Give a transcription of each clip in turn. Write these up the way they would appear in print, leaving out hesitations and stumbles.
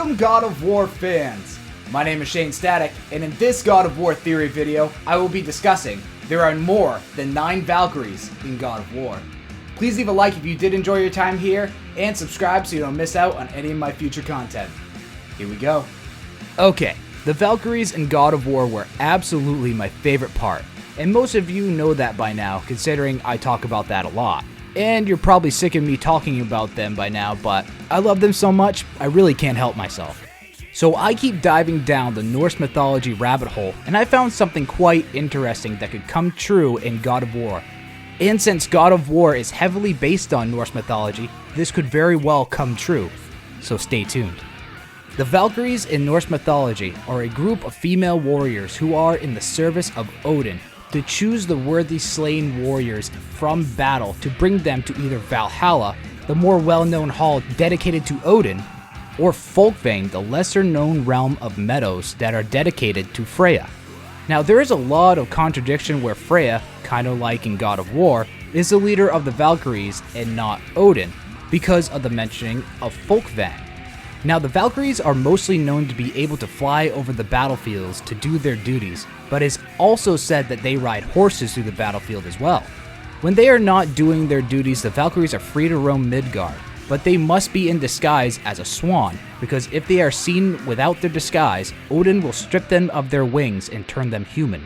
Welcome God of War fans! My name is Shane Static, and in this God of War theory video, I will be discussing there are more than 9 Valkyries in God of War. Please leave a like if you did enjoy your time here, and subscribe so you don't miss out on any of my future content. Here we go. Okay, the Valkyries in God of War were absolutely my favorite part, and most of you know that by now, considering I talk about that a lot. And you're probably sick of me talking about them by now, but I love them so much, I really can't help myself. So I keep diving down the Norse mythology rabbit hole, and I found something quite interesting that could come true in God of War. And since God of War is heavily based on Norse mythology, this could very well come true. So stay tuned. The Valkyries in Norse mythology are a group of female warriors who are in the service of Odin, to choose the worthy slain warriors from battle to bring them to either Valhalla, the more well-known hall dedicated to Odin, or Folkvang, the lesser-known realm of meadows that are dedicated to Freya. Now there is a lot of contradiction where Freya, kind of like in God of War, is the leader of the Valkyries and not Odin, because of the mentioning of Folkvang. Now the Valkyries are mostly known to be able to fly over the battlefields to do their duties, but it's also said that they ride horses through the battlefield as well. When they are not doing their duties, the Valkyries are free to roam Midgard, but they must be in disguise as a swan, because if they are seen without their disguise, Odin will strip them of their wings and turn them human.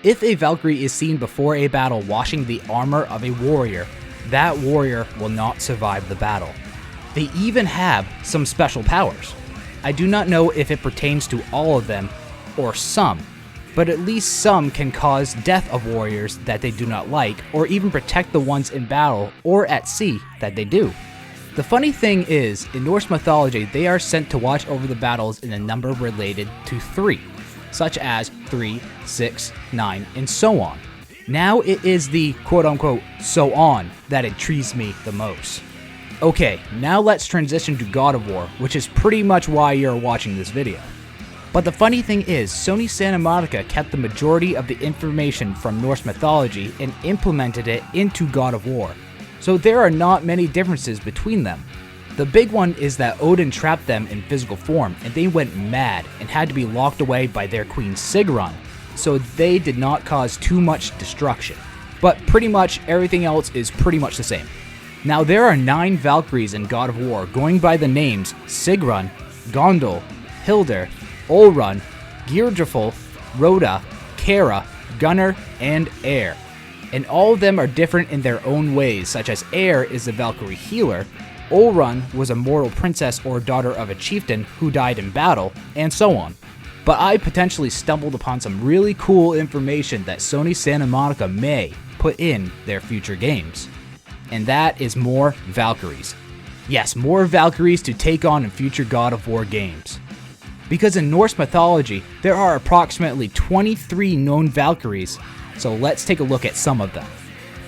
If a Valkyrie is seen before a battle washing the armor of a warrior, that warrior will not survive the battle. They even have some special powers. I do not know if it pertains to all of them, or some, but at least some can cause death of warriors that they do not like, or even protect the ones in battle or at sea that they do. The funny thing is, in Norse mythology, they are sent to watch over the battles in a number related to 3, such as 3, 6, 9, and so on. Now it is the quote-unquote so on that intrigues me the most. Okay, now let's transition to God of War, which is pretty much why you're watching this video. But the funny thing is, Sony Santa Monica kept the majority of the information from Norse mythology and implemented it into God of War, so there are not many differences between them. The big one is that Odin trapped them in physical form and they went mad and had to be locked away by their queen Sigrun, so they did not cause too much destruction. But pretty much everything else is pretty much the same. Now there are 9 Valkyries in God of War going by the names Sigrun, Gondul, Hildur, Olrun, Geirdrifil, Rhoda, Kara, Gunnar, and Eir. And all of them are different in their own ways, such as Eir is the Valkyrie healer, Olrun was a mortal princess or daughter of a chieftain who died in battle, and so on. But I potentially stumbled upon some really cool information that Sony Santa Monica may put in their future games. And that is more Valkyries. Yes, more Valkyries to take on in future God of War games. Because in Norse mythology, there are approximately 23 known Valkyries, so let's take a look at some of them.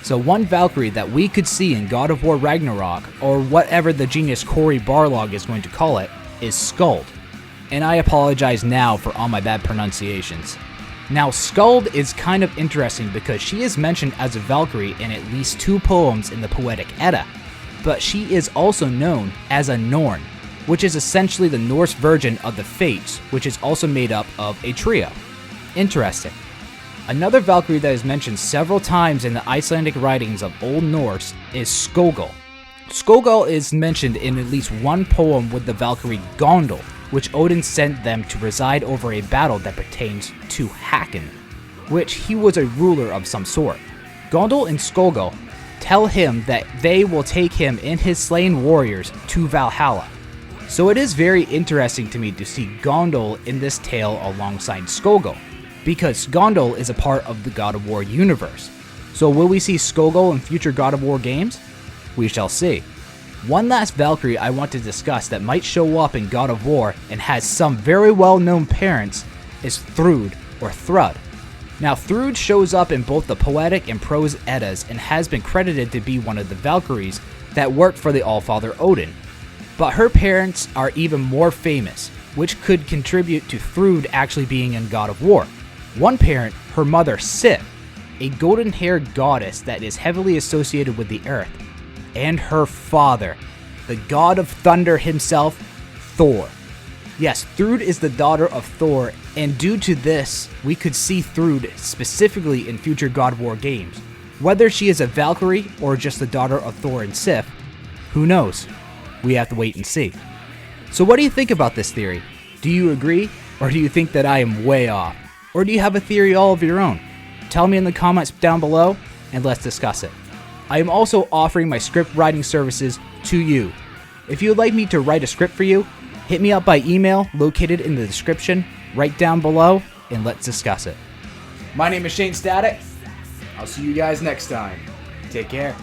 So one Valkyrie that we could see in God of War Ragnarok, or whatever the genius Cory Barlog is going to call it, is Skuld. And I apologize now for all my bad pronunciations. Now, Skuld is kind of interesting because she is mentioned as a Valkyrie in at least 2 poems in the Poetic Edda, but she is also known as a Norn, which is essentially the Norse version of the Fates, which is also made up of a trio. Interesting. Another Valkyrie that is mentioned several times in the Icelandic writings of Old Norse is Skogul. Skogul is mentioned in at least 1 poem with the Valkyrie Gondul, which Odin sent them to reside over a battle that pertains to Hakon, which he was a ruler of some sort. Gondul and Skogul tell him that they will take him and his slain warriors to Valhalla. So it is very interesting to me to see Gondul in this tale alongside Skogul, because Gondul is a part of the God of War universe. So will we see Skogul in future God of War games? We shall see. One last Valkyrie I want to discuss that might show up in God of War and has some very well-known parents is Thrud or Thrud. Now Thrud shows up in both the Poetic and Prose Eddas and has been credited to be one of the Valkyries that worked for the Allfather Odin. But her parents are even more famous, which could contribute to Thrud actually being in God of War. One parent, her mother Sif, a golden-haired goddess that is heavily associated with the earth, and her father, the god of thunder himself, Thor. Yes, Thrud is the daughter of Thor, and due to this, we could see Thrud specifically in future God of War games. Whether she is a Valkyrie or just the daughter of Thor and Sif, who knows? We have to wait and see. So what do you think about this theory? Do you agree, or do you think that I am way off? Or do you have a theory all of your own? Tell me in the comments down below, and let's discuss it. I am also offering my script writing services to you. If you would like me to write a script for you, hit me up by email located in the description right down below, and let's discuss it. My name is Shane Static. I'll see you guys next time. Take care.